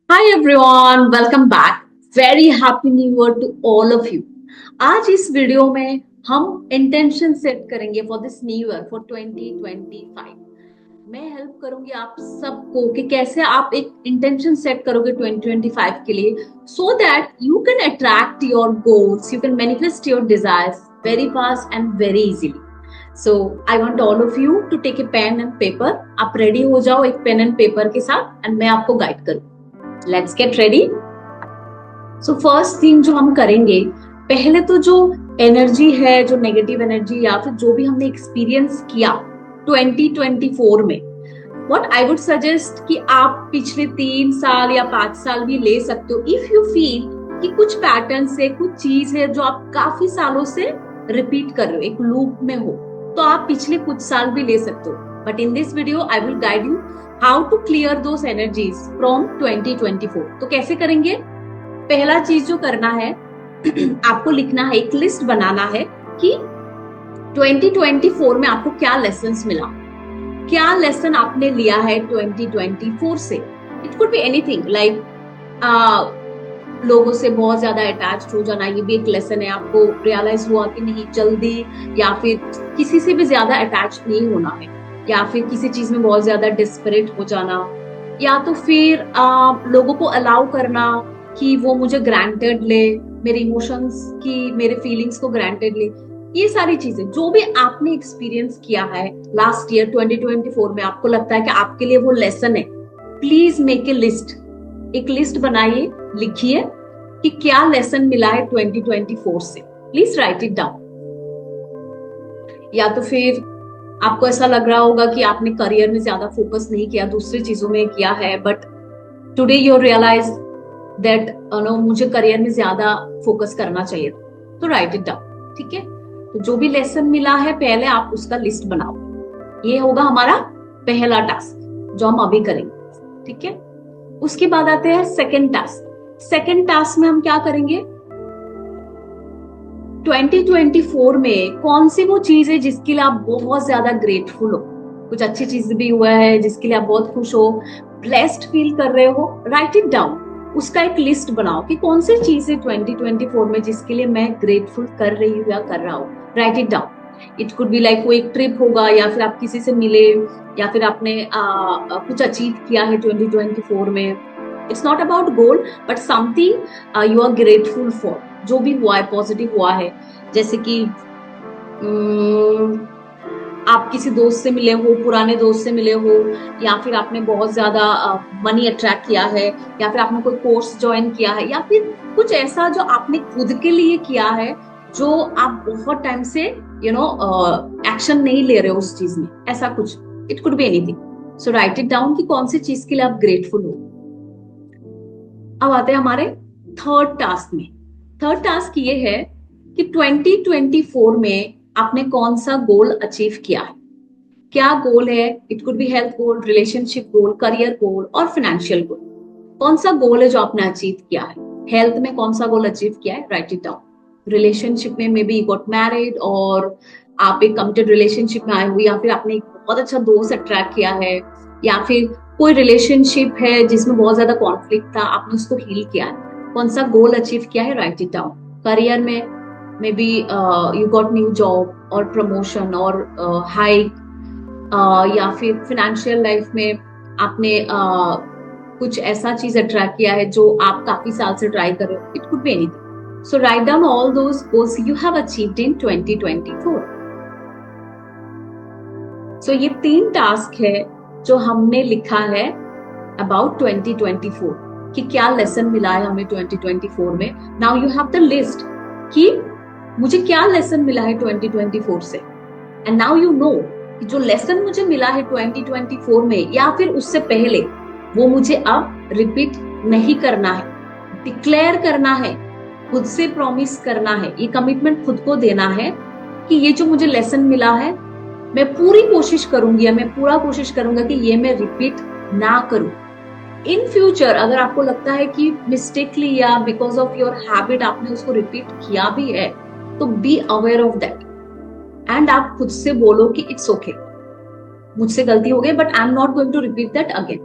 Hi everyone, welcome back. Very happy new year to all of you. आज इस video में हम intention set करेंगे for this new year for 2025। मैं help करूंगी आप सबको कि कैसे आप एक इंटेंशन सेट करोगे 2025 के लिए, so that you can attract your goals, you can manifest your desires very fast and very easily. So I want all of you to take a pen and paper. आप ready हो जाओ एक pen and paper के साथ and मैं आपको guide करूँ। Let's get ready. So first thing जो हम करेंगे, पहले तो जो एनर्जी है, जो नेगेटिव एनर्जी या फिर जो भी हमने एक्सपीरियंस किया 2024 में, व्हाट आई वुड सजेस्ट कि आप पिछले 3 साल या 5 साल भी ले सकते हो। इफ यू फील कि कुछ पैटर्न से कुछ चीज है जो आप काफी सालों से रिपीट कर रहे हो, एक लूप में हो, तो आप पिछले कुछ साल भी ले सकते हो। But in this video I will guide you how to clear those energies from 2024। तो कैसे करेंगे? पहला चीज जो करना है आपको लिखना है, एक लिस्ट बनाना है कि 2024 में आपको क्या लेसन्स मिला, क्या लेसन आपने लिया है 2024 से। It could be anything like लोगों से बहुत ज्यादा अटैच्ड हो जाना, ये भी एक लेसन है। आपको रियलाइज हुआ कि नहीं जल्दी, या फिर किसी से भी ज्यादा अटैच नहीं होना है, या फिर किसी चीज में बहुत ज्यादा डिस्परेट हो जाना, या तो फिर लोगों को अलाउ करना कि वो मुझे ग्रांटेड ले, मेरे इमोशंस की, मेरे फीलिंग्स को ग्रांटेड ले। ये सारी चीजें जो भी आपने एक्सपीरियंस किया है लास्ट ईयर 2024 में, आपको लगता है कि आपके लिए वो लेसन है, प्लीज मेक ए लिस्ट। एक लिस्ट बनाइए, लिखिए कि क्या लेसन मिला है 2024 से। Please right it down. या तो फिर आपको ऐसा लग रहा होगा कि आपने करियर में ज्यादा फोकस नहीं किया, दूसरी चीजों में किया है, but today you realize that no मुझे करियर में ज्यादा फोकस करना चाहिए, तो राइट इट डाउन। ठीक है, तो जो भी लेसन मिला है पहले आप उसका लिस्ट बनाओ। ये होगा हमारा पहला टास्क जो हम अभी करेंगे। ठीक है, उसके बाद आते हैं सेकेंड टास्क। सेकेंड टास्क में हम क्या करेंगे, 2024 में कौन सी वो चीज है जिसके लिए आप बहुत ज्यादा ग्रेटफुल हो, कुछ अच्छी चीज भी हुआ है जिसके लिए आप बहुत खुश हो, ब्लेस्ड फील कर रहे हो, राइट इट डाउन। उसका एक लिस्ट बनाओ कि कौन सी चीज है 2024 में जिसके लिए मैं ग्रेटफुल कर रही हूँ या कर रहा हूँ, right it down. It could be like वो एक ट्रिप होगा, या फिर आप किसी से मिले, या फिर आपने कुछ अचीव किया है 2024 में। It's not about goal but something you are grateful for, जो भी हुआ है पॉजिटिव हुआ है। जैसे कि आप किसी दोस्त से मिले हो, पुराने दोस्त से मिले हो, या फिर आपने बहुत ज्यादा मनी अट्रैक्ट किया है, या फिर आपने कोई कोर्स ज्वाइन किया है, या फिर कुछ ऐसा जो आपने खुद के लिए किया है जो आप बहुत टाइम से एक्शन नहीं ले रहे हो उस चीज में, ऐसा कुछ। It could be anything. So write it down कि कौन सी चीज के लिए आप ग्रेटफुल हो। अब आते हैं हमारे थर्ड टास्क में। थर्ड टास्क ये है कि 2024 में आपने कौन सा गोल अचीव किया है। क्या गोल है? It could be health goal, relationship goal, career goal और फाइनेंशियल गोल। कौन सा गोल है जो आपने अचीव किया है? हेल्थ में कौन सा गोल अचीव किया है, राइट इट डाउन। रिलेशनशिप में may be you got married और आप एक कमिटेड रिलेशनशिप में आए हुए, या फिर आपने एक बहुत अच्छा दोस्त अट्रैक्ट किया है, या फिर कोई रिलेशनशिप है जिसमें बहुत ज्यादा कॉन्फ्लिक्ट था, आपने उसको हील किया है। कौन सा गोल अचीव किया है, राइट इट डाउन। करियर में may be you got new job और प्रमोशन और हाइक, या फिर फाइनेंशियल लाइफ में आपने कुछ ऐसा चीज अट्रैक्ट किया है जो आप काफी साल से ट्राई कर रहे हो। It could be anything. So write down all those goals you have achieved in 2024। सो ये 3 टास्क है जो हमने लिखा है अबाउट 2024 कि क्या लेसन मिला है हमें 2024 में। Now you have the list कि मुझे क्या लेसन मिला है 2024 से, एंड नाउ यू नो कि जो लेसन मुझे मिला है 2024 में या फिर उससे पहले, वो मुझे अब रिपीट नहीं करना है। डिक्लेयर करना है, खुद से प्रॉमिस करना है, ये कमिटमेंट खुद को देना है कि ये जो मुझे लेसन मिला है मैं पूरी कोशिश करूंगी, या मैं पूरा कोशिश करूंगा कि ये मैं रिपीट ना करूं। इन फ्यूचर अगर आपको लगता है कि मिस्टेकली या बिकॉज ऑफ योर हैबिट आपने उसको रिपीट किया भी है, तो be aware of that and आप खुद से बोलो कि इट्स ओके, मुझसे गलती हो गई but I am not going to repeat that again.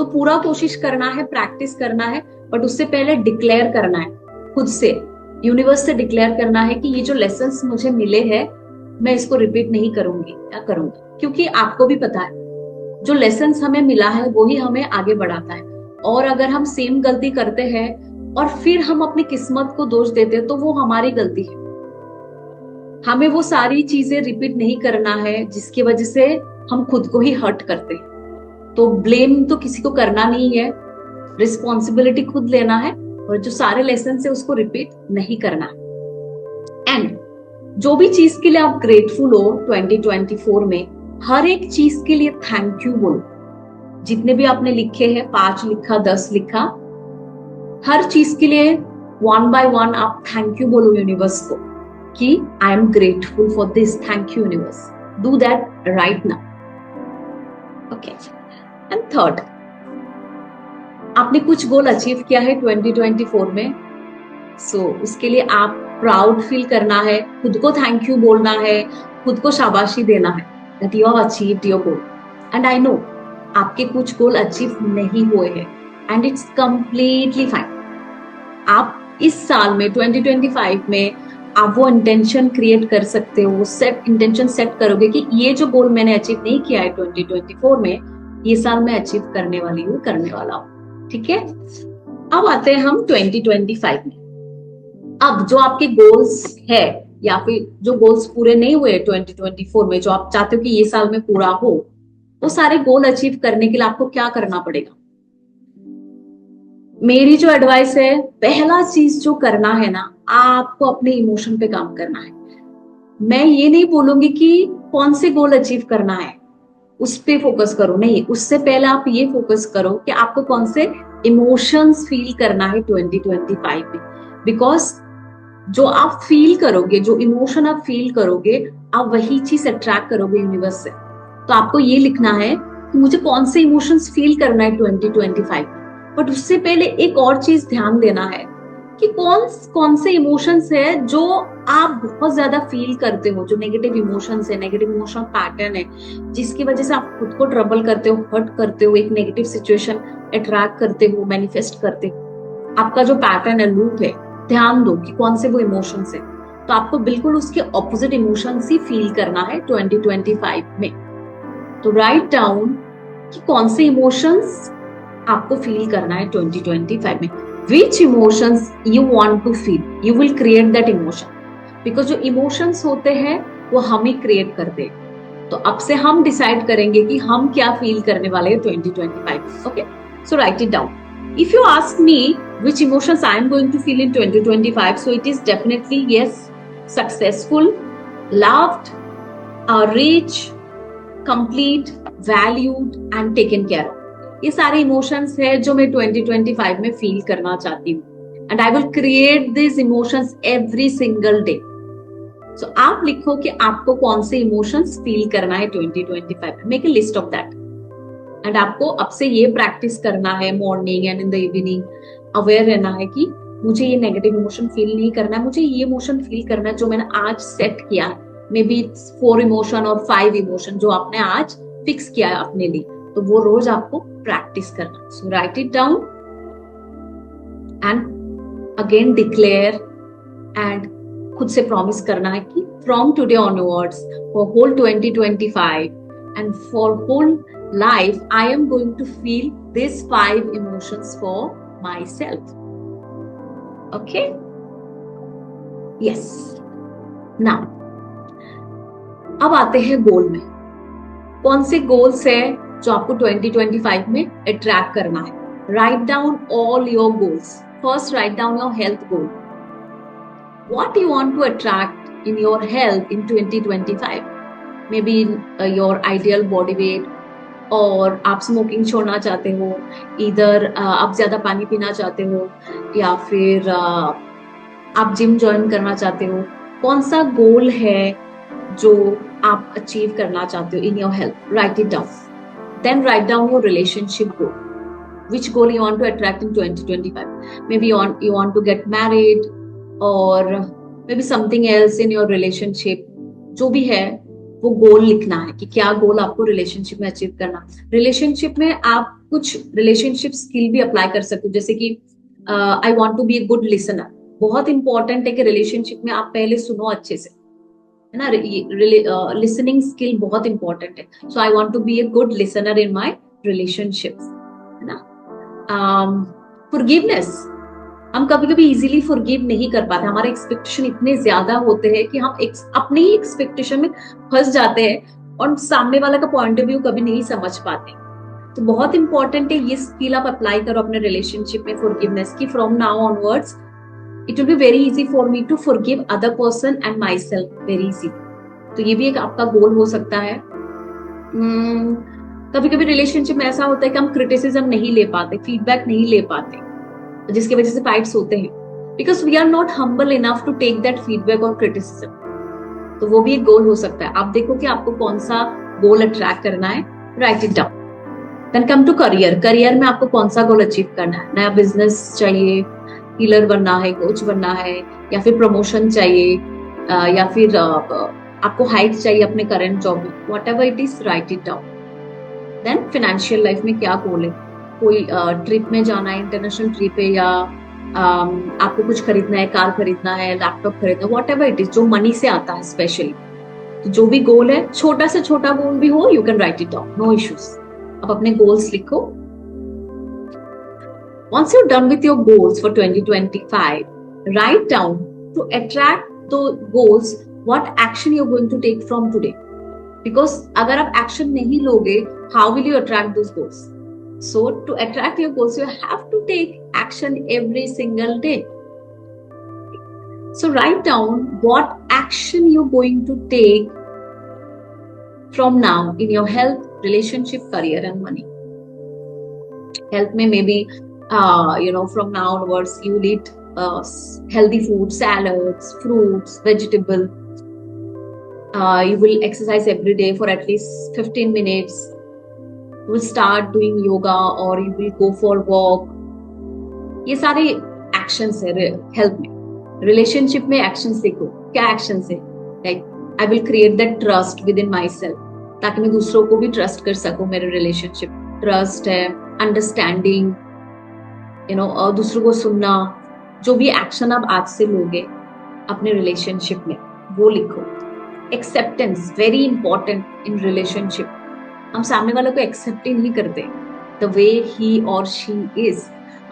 तो पूरा कोशिश करना है, प्रैक्टिस करना है, बट उससे पहले डिक्लेयर करना है खुद से, यूनिवर्स से डिक्लेयर करना है कि ये जो लेसन्स मुझे मिले हैं मैं इसको रिपीट नहीं करूंगी या करूंगी, क्योंकि आपको भी पता है जो लेसन्स हमें मिला है वही हमें आगे बढ़ाता है। और अगर हम सेम गलती करते हैं और फिर हम अपनी किस्मत को दोष देते हैं तो वो हमारी गलती है। हमें वो सारी चीजें रिपीट नहीं करना है जिसकी वजह से हम खुद को ही हर्ट करते हैं। तो ब्लेम तो किसी को करना नहीं है, रिस्पॉन्सिबिलिटी खुद लेना है, और जो सारे लेसन है उसको रिपीट नहीं करना है। एंड जो भी चीज के लिए आप ग्रेटफुल हो 2024 में, हर एक चीज के लिए थैंक यू बोलो। जितने भी आपने लिखे हैं, 5 लिखा, 10 लिखा, हर चीज के लिए 1 by 1 आप थैंक यू बोलो यूनिवर्स को कि I am grateful for this, thank you universe. Do that right now. Okay. And third, आपने कुछ गोल अचीव किया है 2024 में, सो उसके लिए आप प्राउड फील करना है, खुद को थैंक यू बोलना है, खुद को शाबाशी देना है that you have achieved your goal. And I know आपके कुछ गोल अचीव नहीं हुए हैं and it's completely fine. आप इस साल में 2025 में आप वो इंटेंशन क्रिएट कर सकते हो, इंटेंशन सेट करोगे कि ये जो गोल मैंने अचीव नहीं किया है 2024 में, ये साल मैं अचीव करने वाली हूँ, करने वाला हूँ। ठीक है। अब आते हैं हम 2025 में। अब जो आपके गोल्स है या फिर जो गोल्स पूरे नहीं हुए 2024 में, जो आप चाहते हो कि ये साल में पूरा हो, वो सारे गोल अचीव करने के लिए आपको क्या करना पड़ेगा। मेरी जो एडवाइस है, पहला चीज जो करना है ना, आपको अपने इमोशन पे काम करना है। मैं ये नहीं बोलूंगी कि कौन से गोल अचीव करना है उस पे फोकस करो, नहीं, उससे पहले आप ये फोकस करो कि आपको कौन से इमोशंस फील करना है 2025 में। बिकॉज जो आप फील करोगे, जो इमोशन आप फील करोगे, आप वही चीज अट्रैक्ट करोगे यूनिवर्स से। तो आपको ये लिखना है कि मुझे कौन से इमोशंस फील करना है 2025 में। बट उससे पहले एक और चीज ध्यान देना है कि कौन से इमोशंस है जो आप बहुत ज्यादा फील करते हो, जो नेगेटिव इमोशंस है, नेगेटिव इमोशनल पैटर्न है, जिसकी वजह से आप खुद को ट्रबल करते हो, हर्ट करते हो, एक नेगेटिव सिचुएशन अट्रैक्ट करते हो, मैनिफेस्ट करते हो। आपका जो पैटर्न है, लूप है, ध्यान दो कि कौन से वो इमोशंस है। तो आपको बिल्कुल उसके ऑपोजिट इमोशंस ही फील करना है 2025 में। तो राइट डाउन कि कौन से इमोशंस आपको फील करना है 2025 में। Which emotions you want to feel, you will create that emotion. Because जो इमोशंस होते हैं वो हम ही क्रिएट करते हैं। तो अब से हम डिसाइड करेंगे कि हम क्या फील करने वाले हैं 2025। Okay, so write it down. If you ask me which emotions I am going to feel in 2025, so it is definitely yes, successful, loved, rich, complete, valued and taken care of. ये सारे emotions है जो मैं 2025 में feel करना चाहती हूँ। And I will create these emotions every single day. So आप लिखो कि आपको कौन से इमोशंस फील करना है 2025 में। Make a list of that. And आपको अब से ये प्रैक्टिस करना है morning and in the evening, aware रहना है कि मुझे ये नेगेटिव इमोशन फील नहीं करना है, मुझे ये इमोशन फील करना है जो मैंने आज सेट किया है। मे बी 4 इमोशन और 5 इमोशन जो आपने आज फिक्स किया है अपने लिए, तो वो रोज आपको प्रैक्टिस करना। So write it down and again declare and खुद से प्रॉमिस करना है कि from today onwards for whole 2025 and for whole life I am going to feel these 5 emotions for myself. Okay? Yes. Now अब आते हैं गोल में। कौन से गोल्स है जो आपको 2025 में अट्रैक्ट करना है। Write down all your goals. First, write down your health goal. What you want to attract in your health in 2025. Maybe your ideal body weight, और आप स्मोकिंग छोड़ना चाहते हो, इधर आप ज्यादा पानी पीना चाहते हो, या फिर आप जिम ज्वाइन करना चाहते हो। कौन सा गोल है जो आप अचीव करना चाहते हो in your health, write it down. Then write down your relationship goal, which goal you want to attract in 2025. Maybe you want to get married or maybe something else in your relationship. जो भी है वो गोल लिखना है कि क्या गोल आपको relationship में अचीव करना। रिलेशनशिप में आप कुछ रिलेशनशिप स्किल भी अप्लाई कर सकते हो, जैसे कि I want to be a good listener. बहुत इंपॉर्टेंट है कि रिलेशनशिप में आप पहले सुनो अच्छे से, है ना। लिसनिंग स्किल बहुत इंपॉर्टेंट है। So I want to be a good listener in my relationship, है ना। फॉरगिवनेस, हम कभी कभी इजीली फॉरगिव नहीं कर पाते, हमारे एक्सपेक्टेशन इतने ज्यादा होते हैं कि हम अपने ही एक्सपेक्टेशन में फंस जाते हैं और सामने वाला का पॉइंट ऑफ व्यू कभी नहीं समझ पाते। तो बहुत इंपॉर्टेंट है ये स्किल आप अप्लाई करो अपने रिलेशनशिप में, फॉरगिवनेस की। From now onwards it will be very easy for me to forgive other person and myself very easy. तो ये भी एक आपका गोल हो सकता है। कभी कभी रिलेशनशिप में ऐसा होता है कि हम क्रिटिसिज्म नहीं ले पाते, फीडबैक नहीं ले पाते, जिसकी वजह से फाइट्स होते हैं, because we are not humble enough to take that feedback और क्रिटिसिज्म। तो वो भी एक गोल हो सकता है। आप देखो कि आपको कौन सा गोल अट्रैक्ट करना है, write it down. Then come to career. Career में आपको कौन सा गोल अचीव करना है? नया बिजनेस चाहिए, हीलर बनना है, कोच बनना है, या फिर प्रमोशन चाहिए, या फिर आपको हाइट चाहिए अपने करंट जॉब में, whatever it is, write it down. Then financial life में क्या गोल है? कोई ट्रिप में जाना है, इंटरनेशनल ट्रिप है, या आपको कुछ खरीदना है, कार खरीदना है, लैपटॉप खरीदना है, वॉट एवर इट इज जो मनी से आता है स्पेशली। तो जो भी गोल है, छोटा से छोटा गोल भी हो, you can write it down, no issues. आप अपने गोल्स लिखो। Once you're done with your goals for 2025, write down to attract the goals what action you're going to take from today. Because अगर आप action नहीं लोगे, how will you attract those goals? So to attract your goals, you have to take action every single day. So write down what action you're going to take from now in your health, relationship, career and money. Health में maybe from now onwards you will eat healthy food, salads, fruits, vegetable. You will exercise every day for at least 15 minutes. You will start doing yoga or you will go for walk. ये सारे actions है health में। Relationship में actions देखो, क्या actions है? Like I will create that trust within myself, ताकि मैं दूसरों को भी trust कर सकूं मेरे relationship। Trust है, understanding, और दूसरों को सुनना। जो भी एक्शन आप आज से लोगे अपने रिलेशनशिप में, वो लिखो। Acceptance, very important in relationship. हम सामने वालों को एक्सेप्ट ही नहीं करते द वे ही और शी इज।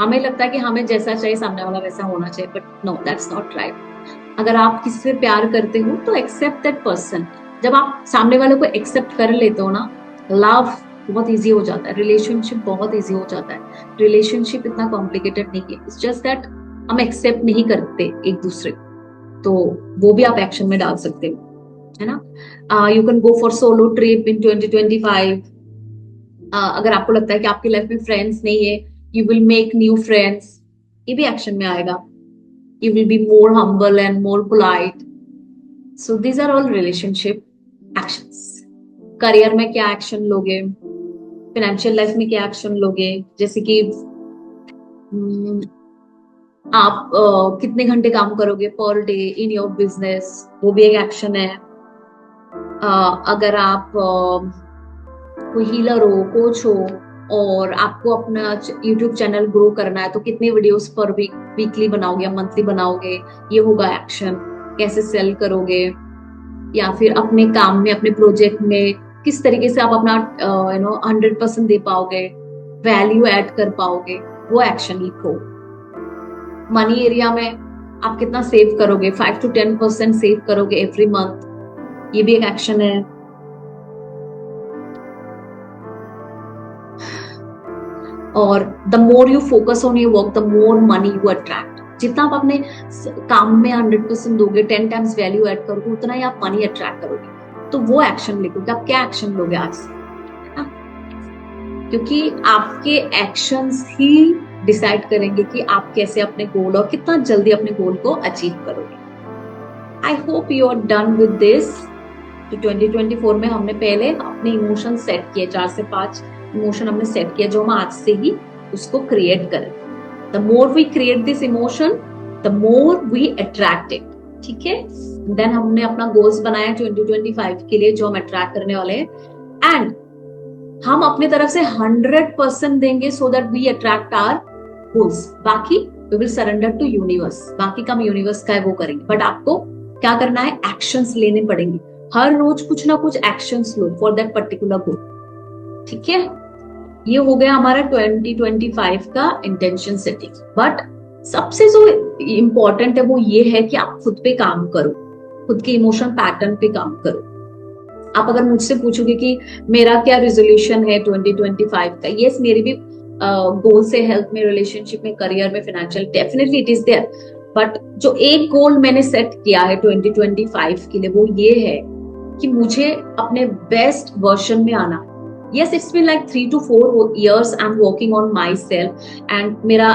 हमें लगता है कि हमें जैसा चाहिए सामने वाला वैसा होना चाहिए, but no, that's not right. अगर आप किसी से प्यार करते हो तो एक्सेप्ट दैट पर्सन। जब आप सामने वालों को एक्सेप्ट कर लेते हो ना, लव बहुत इजी हो जाता है, रिलेशनशिप बहुत इजी हो जाता है। रिलेशनशिप इतना कॉम्प्लिकेटेड नहीं है, इट्स जस्ट दैट हम एक्सेप्ट नहीं करते एक दूसरे को। तो वो भी आप एक्शन में डाल सकते हो, है ना। You can go for solo trip इन 2025। अगर आपको लगता है कि आपकी लाइफ में फ्रेंड्स नहीं है, you will make new friends, ये भी एक्शन में आएगा। You will be more humble and more polite. So these are all relationship actions. Career में क्या एक्शन लोगे? फाइनेंशियल लाइफ में क्या एक्शन लोगे? जैसे कि आप कितने घंटे काम करोगे per day in your business, वो भी एक एक्शन है। अगर आप कोई हीलर हो, कोच हो और आपको अपना यूट्यूब चैनल ग्रो करना है, तो कितने वीडियोस पर वीकली बनाओगे या मंथली बनाओगे, ये होगा एक्शन। कैसे सेल करोगे, या फिर अपने काम में, अपने प्रोजेक्ट में किस तरीके से आप अपना 100% दे पाओगे, वैल्यू ऐड कर पाओगे, वो एक्शन लिखो। मनी एरिया में आप कितना सेव करोगे, 5 to 10% सेव करोगे एवरी मंथ, ये भी एक एक्शन है। और the more you focus on your work, the more money you attract. जितना आप अपने काम में 100% दोगे, 10 टाइम्स वैल्यू ऐड करोगे, उतना ही आप मनी अट्रैक्ट करोगे। तो वो एक्शन लिखो कि आप क्या एक्शन लोगे आज से, क्योंकि आपके एक्शंस ही डिसाइड करेंगे कि आप कैसे अपने गोल और कितना जल्दी अपने गोल को अचीव करोगे। I hope you are done with this. तो 2024 में हमने पहले अपने इमोशन सेट किए, 4 से 5 इमोशन हमने सेट किया, जो हम आज से ही उसको क्रिएट करें। The more we create this emotion, the more we attract it. ठीक है। देन हमने अपना गोल्स बनाया 2025 के लिए, जो हम अट्रैक्ट करने वाले हैं। एंड हम अपने तरफ से 100% देंगे so that we attract our goals. बाकी we will surrender to universe, बाकी काम यूनिवर्स का है वो करेंगे। बट आपको क्या करना है, एक्शंस लेने पड़ेंगे। हर रोज कुछ ना कुछ actions low for that particular goal. ठीक है, ये हो गया हमारा 2025 का इंटेंशन सेटिंग। बट सबसे जो इम्पोर्टेंट है वो ये है कि आप खुद पे काम करो, खुद के इमोशन पैटर्न पे काम करो। आप अगर मुझसे पूछोगे कि मेरा क्या रेजोल्यूशन है 2025 का, यस मेरी भी गोल्स है, हेल्थ में, रिलेशनशिप में, करियर में, financial, definitely it is there. But जो एक गोल मैंने सेट किया है 2025 के लिए वो ये है कि मुझे अपने बेस्ट वर्जन में आना। yes it's been like 3 to 4 years I'm working on myself and मेरा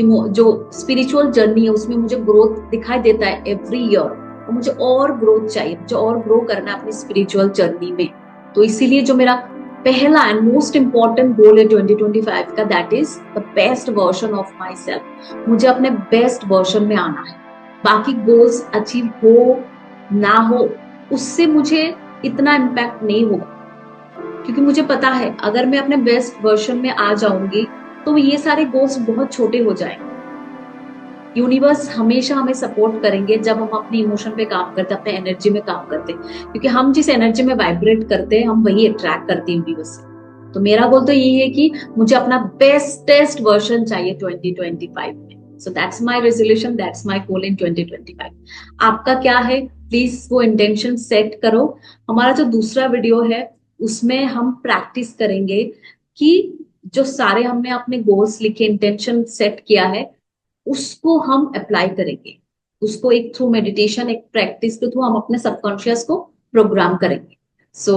जो स्पिरिचुअल जर्नी है उसमें मुझे ग्रोथ दिखाई देता है एवरी ईयर, और मुझे और ग्रोथ चाहिए, मुझे और ग्रो करना है अपनी स्पिरिचुअल जर्नी में। तो इसीलिए जो मेरा पहला एंड मोस्ट इंपॉर्टेंट गोल है 2025 का, that is the best version of my self. मुझे अपने बेस्ट वर्जन में आना है। बाकी गोल्स अचीव हो ना हो उससे मुझे इतना इम्पैक्ट नहीं होगा, क्योंकि मुझे पता है अगर मैं अपने बेस्ट वर्जन में आ जाऊंगी तो ये सारे गोल्स बहुत छोटे हो जाएंगे। यूनिवर्स हमेशा हमें सपोर्ट करेंगे जब हम अपनी इमोशन पे काम करते हैं, अपने एनर्जी में काम करते हैं, क्योंकि हम जिस एनर्जी में वाइब्रेट करते हैं हम वही अट्रैक्ट करते हैं यूनिवर्स से। तो मेरा गोल तो यही है कि मुझे अपना बेस्टेस्ट वर्जन चाहिए 2025 में। So that's my resolution, that's my goal in 2025। आपका क्या है, प्लीज वो इंटेंशन सेट करो। हमारा जो दूसरा वीडियो है उसमें हम प्रैक्टिस करेंगे कि जो सारे हमने अपने गोल्स लिखे, इंटेंशन सेट किया है, उसको हम अप्लाई करेंगे। उसको एक थ्रू मेडिटेशन, एक प्रैक्टिस के थ्रू हम अपने सबकॉन्शियस को प्रोग्राम करेंगे। So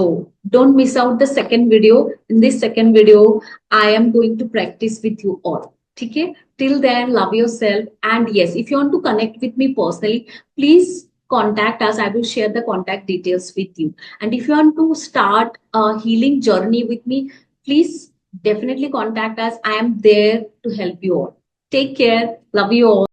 don't miss out the second video. In this second video I am going to practice with you all. ठीक है, till then love yourself and yes if you want to connect with me personally, please contact us. I will share the contact details with you. And if you want to start a healing journey with me, please definitely contact us. I am there to help you all. Take care. Love you all.